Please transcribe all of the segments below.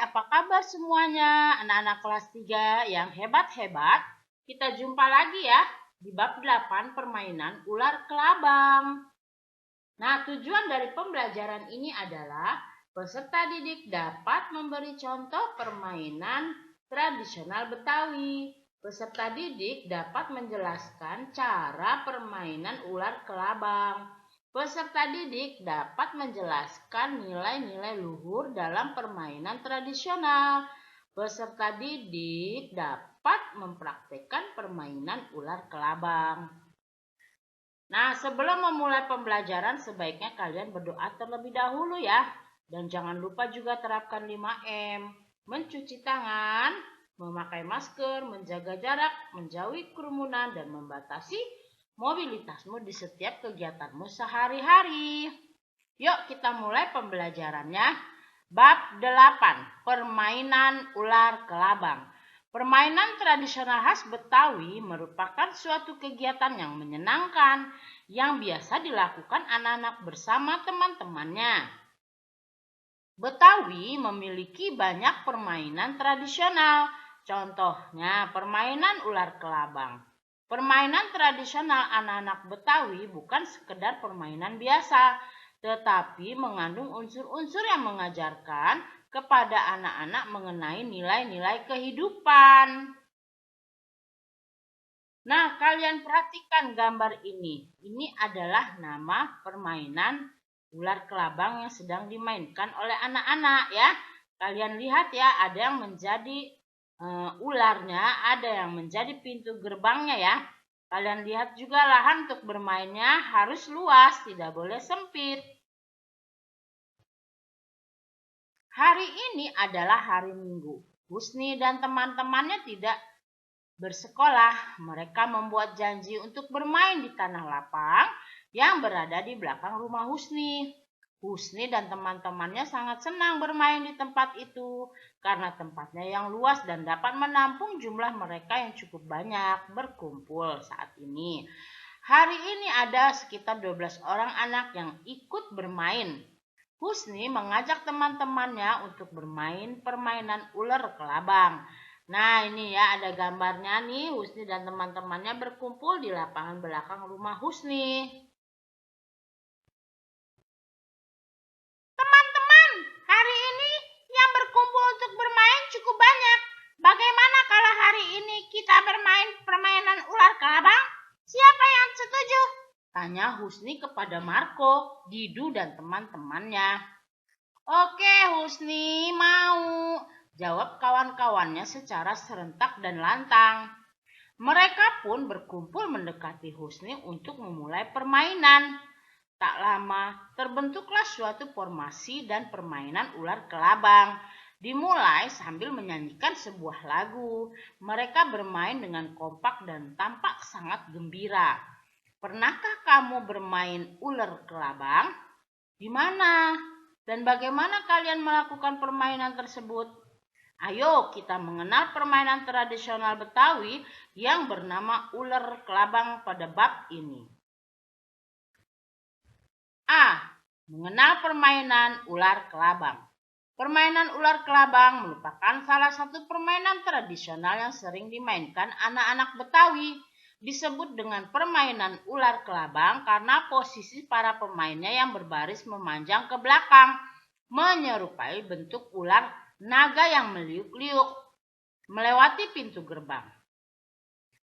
apa kabar semuanya? Anak-anak kelas 3 yang hebat-hebat. Kita jumpa lagi ya di bab 8 permainan ular kelabang. Nah, tujuan dari pembelajaran ini adalah peserta didik dapat memberi contoh permainan tradisional Betawi. Peserta didik dapat menjelaskan cara permainan ular kelabang. Peserta didik dapat menjelaskan nilai-nilai luhur dalam permainan tradisional. Peserta didik dapat mempraktikkan permainan ular kelabang. Nah, sebelum memulai pembelajaran sebaiknya kalian berdoa terlebih dahulu ya. Dan jangan lupa juga terapkan 5M. Mencuci tangan, memakai masker, menjaga jarak, menjauhi kerumunan, dan membatasi mobilitasmu di setiap kegiatanmu sehari-hari. Yuk kita mulai pembelajarannya. Bab 8, permainan ular kelabang. Permainan tradisional khas Betawi merupakan suatu kegiatan yang menyenangkan yang biasa dilakukan anak-anak bersama teman-temannya. Betawi memiliki banyak permainan tradisional, contohnya permainan ular kelabang. Permainan tradisional anak-anak Betawi bukan sekedar permainan biasa, tetapi mengandung unsur-unsur yang mengajarkan kepada anak-anak mengenai nilai-nilai kehidupan. Nah, kalian perhatikan gambar ini. Ini adalah nama permainan ular kelabang yang sedang dimainkan oleh anak-anak ya. Kalian lihat ya, ada yang menjadi ularnya, ada yang menjadi pintu gerbangnya ya. Kalian lihat juga lahan untuk bermainnya harus luas, tidak boleh sempit. Hari ini adalah hari Minggu. Husni dan teman-temannya tidak bersekolah. Mereka membuat janji untuk bermain di tanah lapang yang berada di belakang rumah Husni. Husni dan teman-temannya sangat senang bermain di tempat itu karena tempatnya yang luas dan dapat menampung jumlah mereka yang cukup banyak berkumpul saat ini. Hari ini ada sekitar 12 orang anak yang ikut bermain. Husni mengajak teman-temannya untuk bermain permainan ular kelabang. Nah, ini ya ada gambarnya nih, Husni dan teman-temannya berkumpul di lapangan belakang rumah Husni. Teman-teman, hari ini yang berkumpul untuk bermain cukup banyak. Bagaimana kalau hari ini kita bermain permainan ular kelabang? Siapa yang setuju? Tanya Husni kepada Marco, Didu, dan teman-temannya. Oke, Husni mau, jawab kawan-kawannya secara serentak dan lantang. Mereka pun berkumpul mendekati Husni untuk memulai permainan. Tak lama, terbentuklah suatu formasi dan permainan ular kelabang. Dimulai sambil menyanyikan sebuah lagu. Mereka bermain dengan kompak dan tampak sangat gembira. Pernahkah kamu bermain ular kelabang? Di mana? Dan bagaimana kalian melakukan permainan tersebut? Ayo kita mengenal permainan tradisional Betawi yang bernama ular kelabang pada bab ini. A. Mengenal permainan ular kelabang. Permainan ular kelabang merupakan salah satu permainan tradisional yang sering dimainkan anak-anak Betawi. Disebut dengan permainan ular kelabang karena posisi para pemainnya yang berbaris memanjang ke belakang, menyerupai bentuk ular naga yang meliuk-liuk melewati pintu gerbang.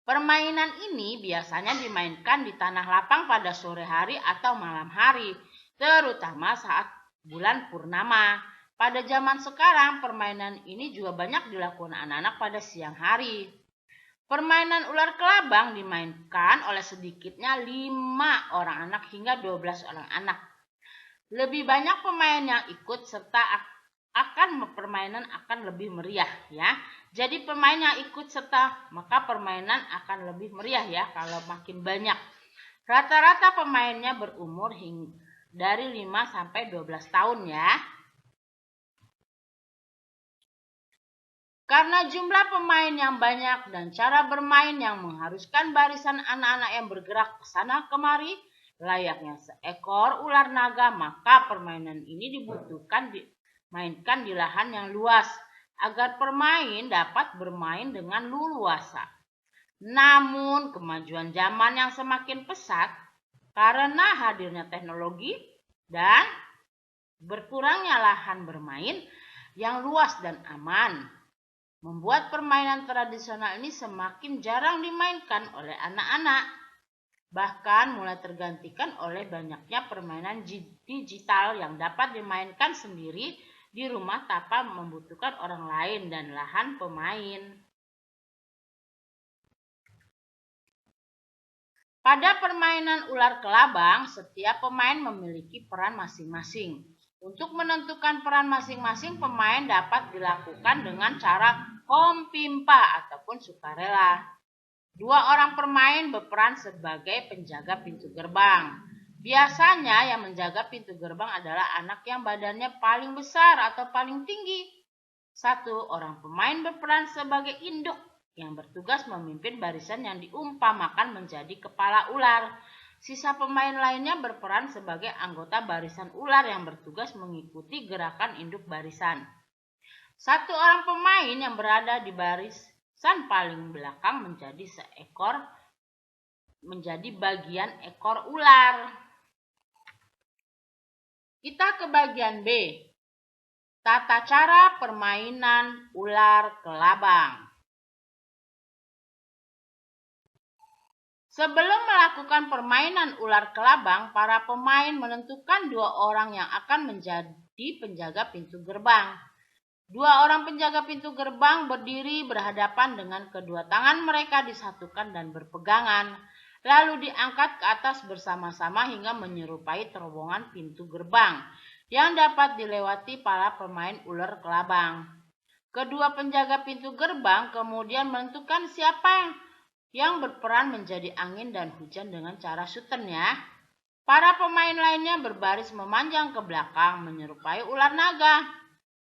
Permainan ini biasanya dimainkan di tanah lapang pada sore hari atau malam hari, terutama saat bulan purnama. Pada zaman sekarang, permainan ini juga banyak dilakukan anak-anak pada siang hari. Permainan ular kelabang dimainkan oleh sedikitnya 5 orang anak hingga 12 orang anak. Lebih banyak pemain yang ikut serta permainan akan lebih meriah ya. Jadi pemain yang ikut serta maka permainan akan lebih meriah ya kalau makin banyak. Rata-rata pemainnya berumur dari 5 sampai 12 tahun ya. Karena jumlah pemain yang banyak dan cara bermain yang mengharuskan barisan anak-anak yang bergerak ke sana kemari layaknya seekor ular naga, maka permainan ini dibutuhkan mainkan di lahan yang luas agar pemain dapat bermain dengan leluasa. Namun, kemajuan zaman yang semakin pesat karena hadirnya teknologi dan berkurangnya lahan bermain yang luas dan aman, membuat permainan tradisional ini semakin jarang dimainkan oleh anak-anak. Bahkan mulai tergantikan oleh banyaknya permainan digital yang dapat dimainkan sendiri di rumah tanpa membutuhkan orang lain dan lahan pemain. Pada permainan ular kelabang, setiap pemain memiliki peran masing-masing. Untuk menentukan peran masing-masing pemain dapat dilakukan dengan cara kompimpa ataupun sukarela. Dua orang pemain berperan sebagai penjaga pintu gerbang. Biasanya yang menjaga pintu gerbang adalah anak yang badannya paling besar atau paling tinggi. Satu orang pemain berperan sebagai induk yang bertugas memimpin barisan yang diumpamakan menjadi kepala ular. Sisa pemain lainnya berperan sebagai anggota barisan ular yang bertugas mengikuti gerakan induk barisan. Satu orang pemain yang berada di barisan paling belakang menjadi bagian ekor ular. Kita ke bagian B. Tata cara permainan ular kelabang. Sebelum melakukan permainan ular kelabang, para pemain menentukan dua orang yang akan menjadi penjaga pintu gerbang. Dua orang penjaga pintu gerbang berdiri berhadapan dengan kedua tangan mereka disatukan dan berpegangan, lalu diangkat ke atas bersama-sama hingga menyerupai terowongan pintu gerbang yang dapat dilewati para pemain ular kelabang. Kedua penjaga pintu gerbang kemudian menentukan siapa yang berperan menjadi angin dan hujan dengan cara shooten ya. Para pemain lainnya berbaris memanjang ke belakang menyerupai ular naga.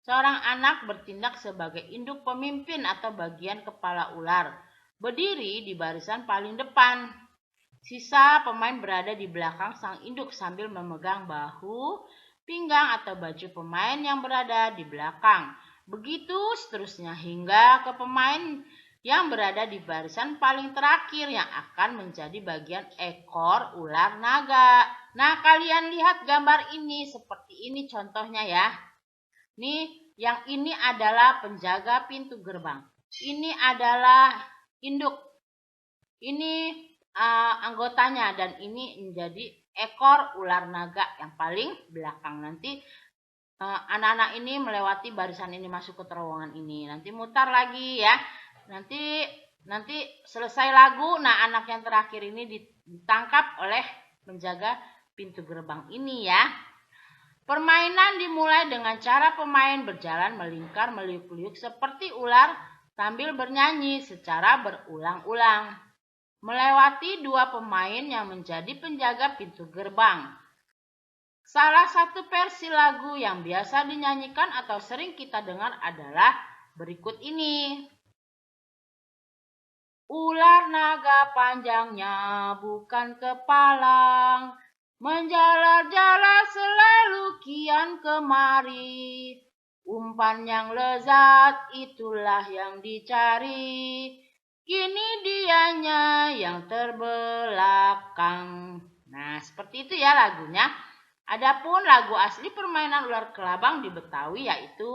Seorang anak bertindak sebagai induk pemimpin atau bagian kepala ular, berdiri di barisan paling depan. Sisa pemain berada di belakang sang induk sambil memegang bahu, pinggang atau baju pemain yang berada di belakang. Begitu seterusnya hingga ke pemain yang berada di barisan paling terakhir yang akan menjadi bagian ekor ular naga. Nah, kalian lihat gambar ini seperti ini contohnya ya. Nih, yang ini adalah penjaga pintu gerbang. Ini adalah induk. Ini anggotanya dan ini menjadi ekor ular naga yang paling belakang. Nanti anak-anak ini melewati barisan ini masuk ke terowongan ini. Nanti mutar lagi ya. Nanti selesai lagu, nah anak yang terakhir ini ditangkap oleh penjaga pintu gerbang ini ya. Permainan dimulai dengan cara pemain berjalan melingkar meliuk-liuk seperti ular sambil bernyanyi secara berulang-ulang, melewati dua pemain yang menjadi penjaga pintu gerbang. Salah satu versi lagu yang biasa dinyanyikan atau sering kita dengar adalah berikut ini. Ular naga panjangnya bukan kepalang, menjalar-jalar selalu kian kemari. Umpan yang lezat itulah yang dicari, kini dianya yang terbelakang. Nah, seperti itu ya lagunya. Adapun lagu asli permainan ular kelabang di Betawi yaitu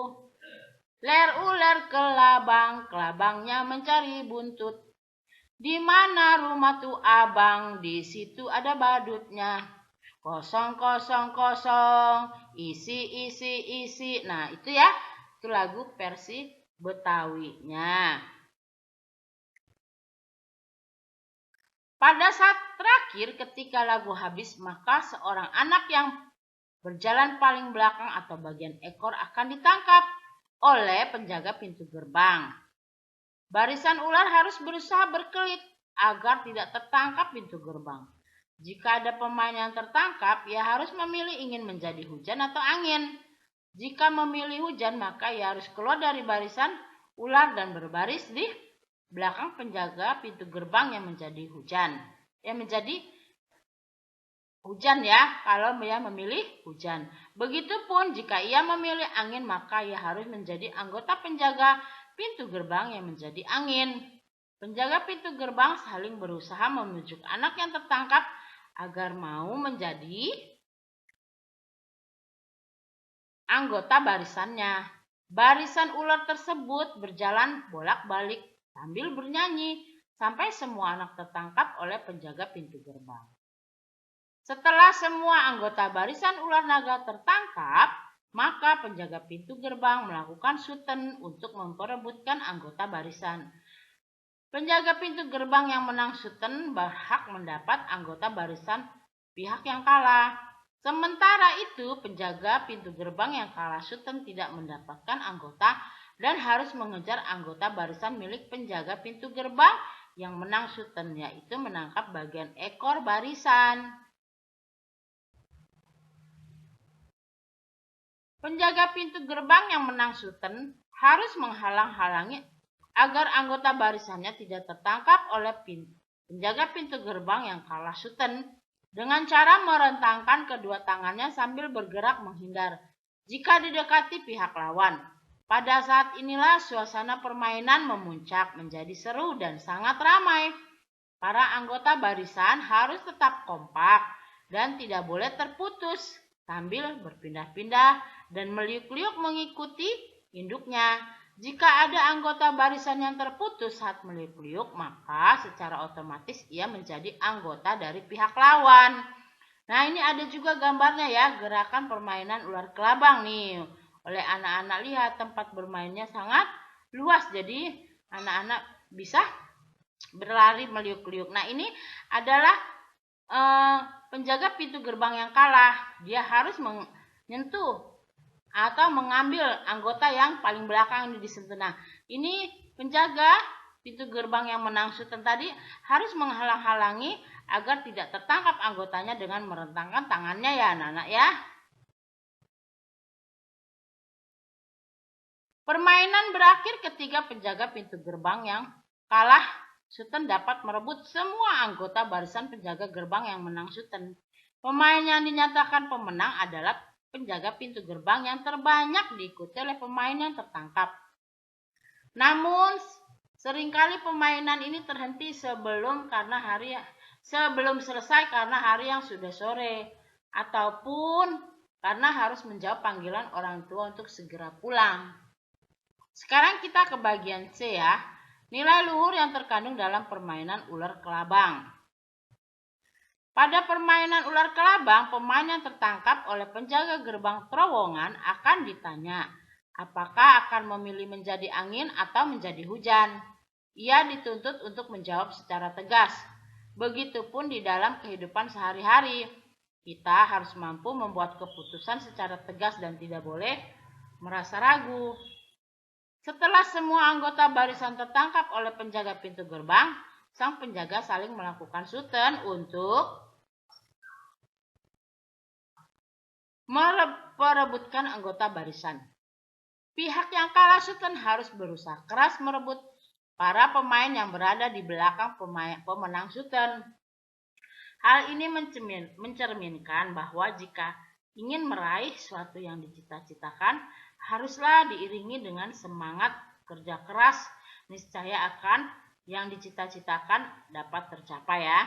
ler ular kelabang, kelabangnya mencari buntut. Di mana rumah tuh abang, di situ ada badutnya. Kosong, kosong, kosong, isi, isi, isi. Nah, itu ya, itu lagu versi Betawinya. Pada saat terakhir ketika lagu habis, maka seorang anak yang berjalan paling belakang atau bagian ekor akan ditangkap oleh penjaga pintu gerbang. Barisan ular harus berusaha berkelit agar tidak tertangkap pintu gerbang. Jika ada pemain yang tertangkap, ia harus memilih ingin menjadi hujan atau angin. Jika memilih hujan, maka ia harus keluar dari barisan ular dan berbaris di belakang penjaga pintu gerbang yang menjadi hujan. Yang menjadi hujan ya, kalau ia memilih hujan. Begitupun jika ia memilih angin, maka ia harus menjadi anggota penjaga pintu gerbang yang menjadi angin. Penjaga pintu gerbang saling berusaha membujuk anak yang tertangkap agar mau menjadi anggota barisannya. Barisan ular tersebut berjalan bolak-balik sambil bernyanyi sampai semua anak tertangkap oleh penjaga pintu gerbang. Setelah semua anggota barisan ular naga tertangkap, maka penjaga pintu gerbang melakukan shuten untuk memperebutkan anggota barisan. Penjaga pintu gerbang yang menang shuten berhak mendapat anggota barisan pihak yang kalah. Sementara itu, penjaga pintu gerbang yang kalah shuten tidak mendapatkan anggota dan harus mengejar anggota barisan milik penjaga pintu gerbang yang menang shuten, yaitu menangkap bagian ekor barisan. Penjaga pintu gerbang yang menang shuten harus menghalang-halangi agar anggota barisannya tidak tertangkap oleh penjaga pintu gerbang yang kalah shuten dengan cara merentangkan kedua tangannya sambil bergerak menghindar jika didekati pihak lawan. Pada saat inilah suasana permainan memuncak menjadi seru dan sangat ramai. Para anggota barisan harus tetap kompak dan tidak boleh terputus sambil berpindah-pindah dan meliuk-liuk mengikuti induknya. Jika ada anggota barisan yang terputus saat meliuk-liuk, maka secara otomatis ia menjadi anggota dari pihak lawan. Nah, ini ada juga gambarnya ya, gerakan permainan ular kelabang nih. Oleh anak-anak, lihat tempat bermainnya sangat luas, jadi anak-anak bisa berlari meliuk-liuk. Nah, ini adalah penjaga pintu gerbang yang kalah. Dia harus menyentuh atau mengambil anggota yang paling belakang yang disentuh. Nah, ini penjaga pintu gerbang yang menang shuten tadi harus menghalang-halangi agar tidak tertangkap anggotanya dengan merentangkan tangannya ya anak-anak ya. Permainan berakhir ketika penjaga pintu gerbang yang kalah shuten dapat merebut semua anggota barisan penjaga gerbang yang menang shuten. Pemain yang dinyatakan pemenang adalah penjaga pintu gerbang yang terbanyak diikuti oleh pemain yang tertangkap. Namun, seringkali permainan ini terhenti sebelum selesai karena hari yang sudah sore, ataupun karena harus menjawab panggilan orang tua untuk segera pulang. Sekarang kita ke bagian C ya. Nilai luhur yang terkandung dalam permainan ular kelabang. Pada permainan ular kelabang, pemain yang tertangkap oleh penjaga gerbang terowongan akan ditanya, apakah akan memilih menjadi angin atau menjadi hujan. Ia dituntut untuk menjawab secara tegas. Begitupun di dalam kehidupan sehari-hari. Kita harus mampu membuat keputusan secara tegas dan tidak boleh merasa ragu. Setelah semua anggota barisan tertangkap oleh penjaga pintu gerbang, sang penjaga saling melakukan shuten untuk merebutkan anggota barisan. Pihak yang kalah shuten harus berusaha keras merebut para pemain yang berada di belakang pemenang shuten. Hal ini mencerminkan bahwa jika ingin meraih sesuatu yang dicita-citakan, haruslah diiringi dengan semangat kerja keras, niscaya akan yang dicita-citakan dapat tercapai ya.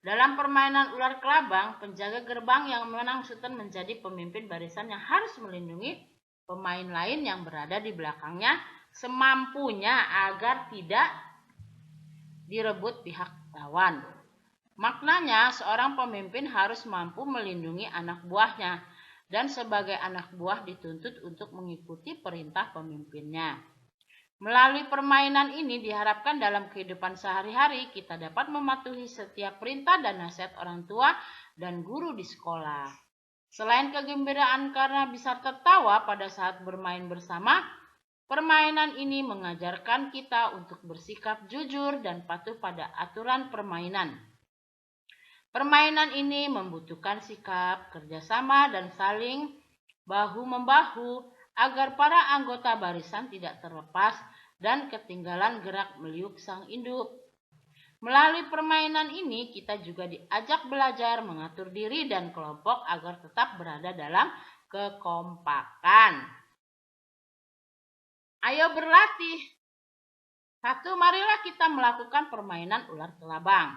Dalam permainan ular kelabang, penjaga gerbang yang menang shuten menjadi pemimpin barisan yang harus melindungi pemain lain yang berada di belakangnya semampunya agar tidak direbut pihak lawan. Maknanya, seorang pemimpin harus mampu melindungi anak buahnya dan sebagai anak buah dituntut untuk mengikuti perintah pemimpinnya. Melalui permainan ini diharapkan dalam kehidupan sehari-hari kita dapat mematuhi setiap perintah dan nasihat orang tua dan guru di sekolah. Selain kegembiraan karena bisa tertawa pada saat bermain bersama, permainan ini mengajarkan kita untuk bersikap jujur dan patuh pada aturan permainan. Permainan ini membutuhkan sikap, kerjasama, dan saling bahu-membahu agar para anggota barisan tidak terlepas dan ketinggalan gerak meliuk sang induk. Melalui permainan ini, kita juga diajak belajar mengatur diri dan kelompok agar tetap berada dalam kekompakan. Ayo berlatih. 1. Marilah kita melakukan permainan ular kelabang.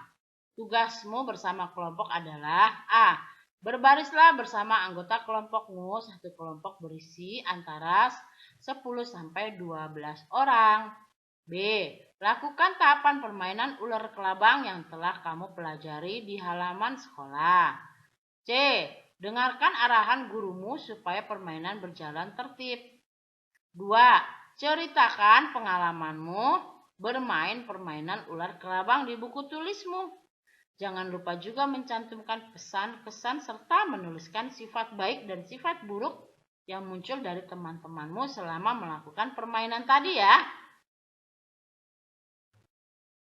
Tugasmu bersama kelompok adalah A. Berbarislah bersama anggota kelompokmu. Satu kelompok berisi antara 10-12 orang. B. Lakukan tahapan permainan ular kelabang yang telah kamu pelajari di halaman sekolah. C. Dengarkan arahan gurumu supaya permainan berjalan tertib. 2. Ceritakan pengalamanmu bermain permainan ular kelabang di buku tulismu. Jangan lupa juga mencantumkan pesan-pesan serta menuliskan sifat baik dan sifat buruk yang muncul dari teman-temanmu selama melakukan permainan tadi ya.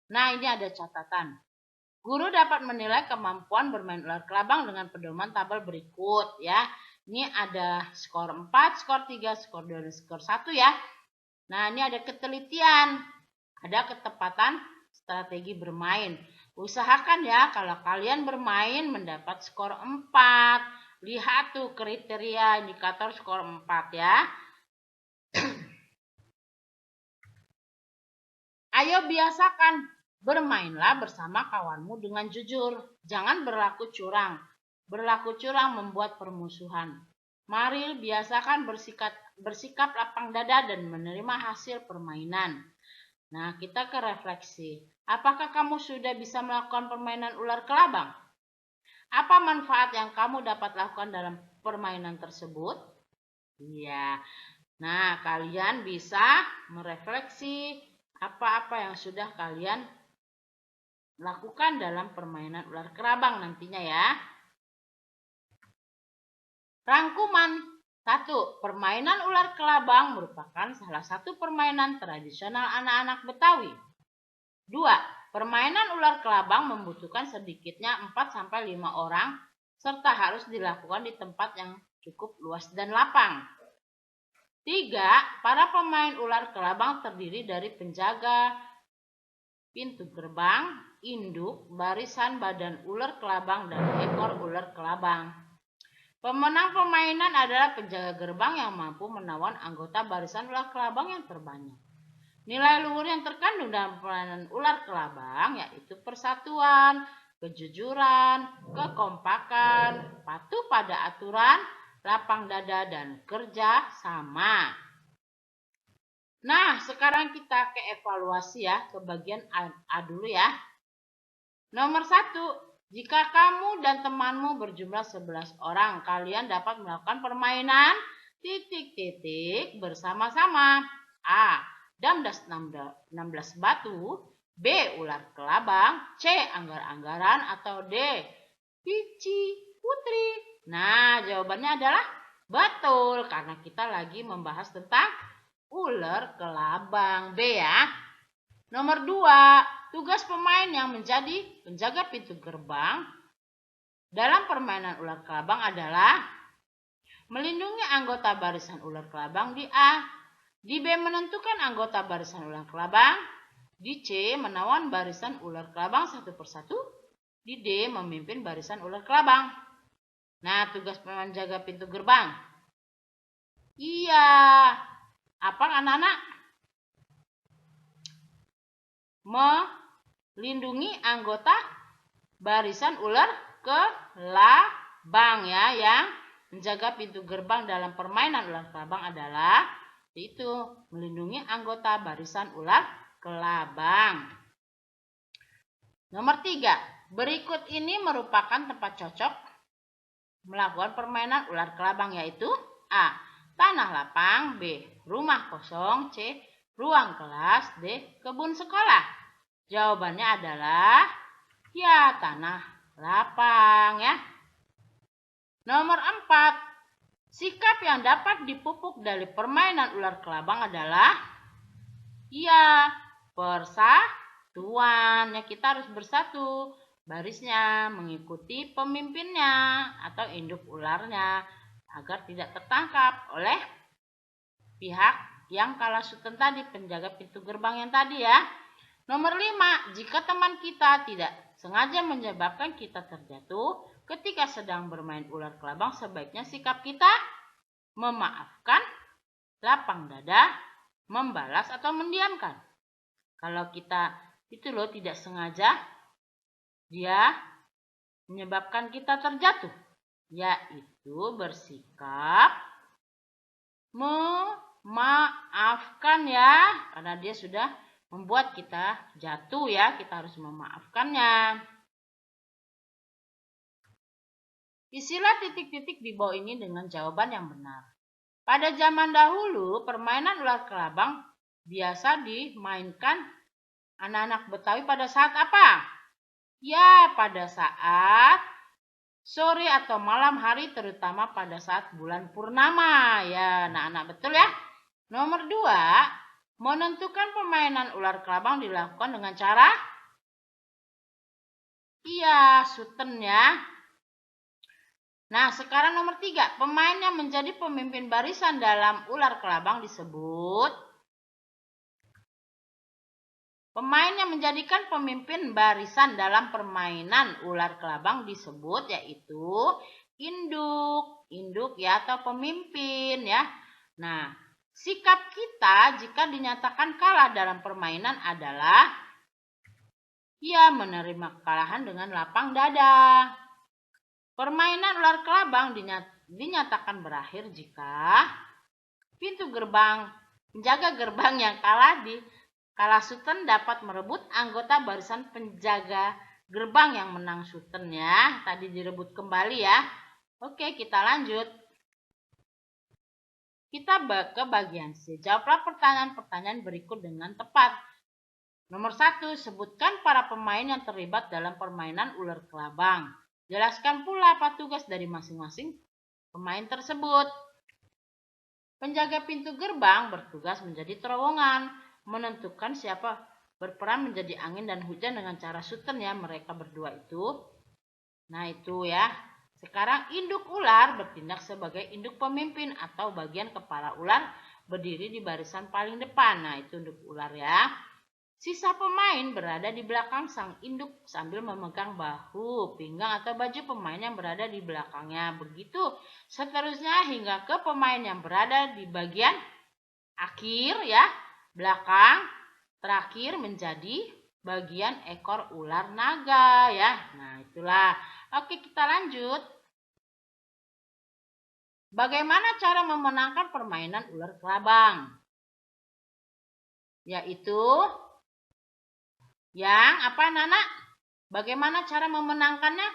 Nah, ini ada catatan. Guru dapat menilai kemampuan bermain ular kelabang dengan pedoman tabel berikut ya. Ini ada skor 4, skor 3, skor 2, dan skor 1 ya. Nah, ini ada ketelitian, ada ketepatan strategi bermain. Usahakan ya kalau kalian bermain mendapat skor 4. Lihat tuh kriteria indikator skor 4 ya. Ayo biasakan. Bermainlah bersama kawanmu dengan jujur. Jangan berlaku curang. Berlaku curang membuat permusuhan. Mari biasakan bersikap lapang dada dan menerima hasil permainan. Nah, kita ke refleksi. Apakah kamu sudah bisa melakukan permainan ular kelabang? Apa manfaat yang kamu dapat lakukan dalam permainan tersebut? Iya. Nah, kalian bisa merefleksi apa-apa yang sudah kalian lakukan dalam permainan ular kelabang nantinya ya. Rangkuman. 1. Permainan ular kelabang merupakan salah satu permainan tradisional anak-anak Betawi. 2. Permainan ular kelabang membutuhkan sedikitnya 4-5 orang serta harus dilakukan di tempat yang cukup luas dan lapang. 3. Para pemain ular kelabang terdiri dari penjaga pintu gerbang, induk, barisan badan ular kelabang, dan ekor ular kelabang. Pemenang permainan adalah penjaga gerbang yang mampu menawan anggota barisan ular kelabang yang terbanyak. Nilai luhur yang terkandung dalam permainan ular kelabang yaitu persatuan, kejujuran, kekompakan, patuh pada aturan, lapang dada, dan kerja sama. Nah, sekarang kita ke evaluasi ya, ke bagian A dulu ya. Nomor 1, jika kamu dan temanmu berjumlah 11 orang, kalian dapat melakukan permainan titik-titik bersama-sama. A. Damdas 16 batu. B. Ular kelabang. C. Anggar-anggaran. Atau D. Pici putri. Nah, jawabannya adalah betul, karena kita lagi membahas tentang ular kelabang. B ya. Nomor 2, tugas pemain yang menjadi penjaga pintu gerbang dalam permainan ular kelabang adalah melindungi anggota barisan ular kelabang di A, di B menentukan anggota barisan ular kelabang, di C menawan barisan ular kelabang satu persatu, di D memimpin barisan ular kelabang. Nah, tugas penjaga pintu gerbang. Iya. Apa anak-anak? Melindungi anggota barisan ular kelabang ya. Yang menjaga pintu gerbang dalam permainan ular kelabang adalah itu melindungi anggota barisan ular kelabang. Nomor 3, berikut ini merupakan tempat cocok melakukan permainan ular kelabang yaitu A. Tanah lapang. B. Rumah kosong. C. Ruang kelas. D. Kebun sekolah. Jawabannya adalah ya tanah lapang ya. Nomor 4. Sikap yang dapat dipupuk dari permainan ular kelabang adalah ya persatuan. Ya, kita harus bersatu. Barisnya mengikuti pemimpinnya atau induk ularnya agar tidak tertangkap oleh pihak yang kalah sultan tadi, penjaga pintu gerbang yang tadi ya. Nomor 5, jika teman kita tidak sengaja menyebabkan kita terjatuh ketika sedang bermain ular kelabang, sebaiknya sikap kita memaafkan, lapang dada, membalas atau mendiamkan. Kalau kita itu tidak sengaja dia menyebabkan kita terjatuh, yaitu bersikap memaafkan ya, karena dia sudah membuat kita jatuh ya, kita harus memaafkannya. Isilah titik-titik di bawah ini dengan jawaban yang benar. Pada zaman dahulu, permainan ular kelabang biasa dimainkan anak-anak Betawi pada saat apa? Ya, pada saat sore atau malam hari, terutama pada saat bulan purnama. Ya, anak-anak, betul ya? Nomor 2, menentukan permainan ular kelabang dilakukan dengan cara suten ya. Nah, sekarang nomor 3, pemain yang menjadi pemimpin barisan dalam ular kelabang disebut. Pemain yang menjadikan pemimpin barisan dalam permainan ular kelabang disebut, yaitu induk ya, atau pemimpin ya. Nah, sikap kita jika dinyatakan kalah dalam permainan adalah menerima kekalahan dengan lapang dada. Permainan ular kelabang dinyatakan berakhir jika penjaga gerbang yang kalah suten dapat merebut anggota barisan penjaga gerbang yang menang suten ya. Tadi direbut kembali ya. Oke, kita lanjut. Kita ke bagian C. Jawablah pertanyaan-pertanyaan berikut dengan tepat. Nomor 1, sebutkan para pemain yang terlibat dalam permainan ular kelabang. Jelaskan pula apa tugas dari masing-masing pemain tersebut. Penjaga pintu gerbang bertugas menjadi terowongan, menentukan siapa berperan menjadi angin dan hujan dengan cara suten ya, mereka berdua itu. Nah, itu ya. Sekarang induk ular bertindak sebagai induk pemimpin atau bagian kepala ular, berdiri di barisan paling depan. Nah, itu induk ular ya. Sisa pemain berada di belakang sang induk sambil memegang bahu, pinggang atau baju pemain yang berada di belakangnya. Begitu seterusnya hingga ke pemain yang berada di bagian akhir ya, belakang, terakhir menjadi bagian ekor ular naga ya. Nah, itulah. Oke, kita lanjut. Bagaimana cara memenangkan permainan ular kelabang? Yaitu yang apa, anak-anak? Bagaimana cara memenangkannya?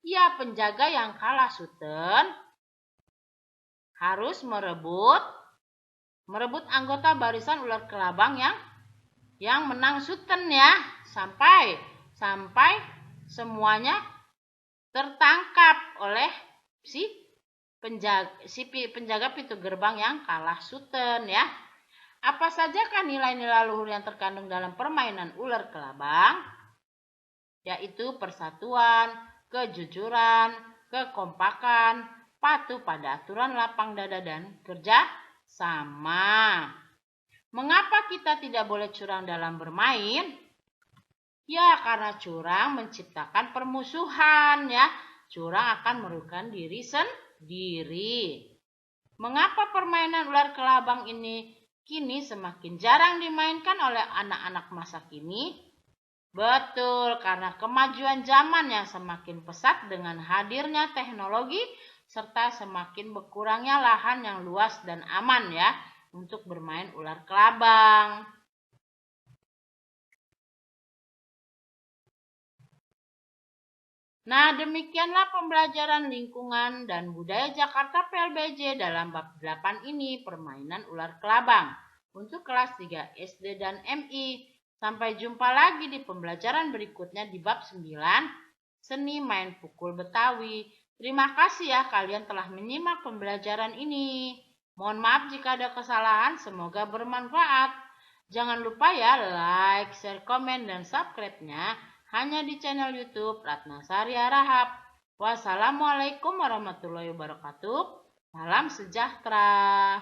Ya, penjaga yang kalah suten harus merebut anggota barisan ular kelabang yang menang suten ya, sampai semuanya tertangkap oleh si penjaga pintu gerbang yang kalah suten ya. Apa sajakah nilai-nilai luhur yang terkandung dalam permainan ular kelabang? Yaitu persatuan, kejujuran, kekompakan, patuh pada aturan, lapang dada, dan kerja sama. Mengapa kita tidak boleh curang dalam bermain? Ya, karena curang menciptakan permusuhan ya. Curang akan merugikan diri sendiri. Mengapa permainan ular kelabang ini kini semakin jarang dimainkan oleh anak-anak masa kini? Betul, karena kemajuan zaman yang semakin pesat dengan hadirnya teknologi serta semakin berkurangnya lahan yang luas dan aman ya untuk bermain ular kelabang. Nah, demikianlah pembelajaran lingkungan dan budaya Jakarta PLBJ dalam bab 8 ini, permainan ular kelabang, untuk kelas 3 SD dan MI. Sampai jumpa lagi di pembelajaran berikutnya di bab 9, seni main pukul Betawi. Terima kasih ya kalian telah menyimak pembelajaran ini. Mohon maaf jika ada kesalahan, semoga bermanfaat. Jangan lupa ya like, share, komen, dan subscribe-nya hanya di channel YouTube Ratnasari Rahab. Wassalamualaikum warahmatullahi wabarakatuh. Salam sejahtera.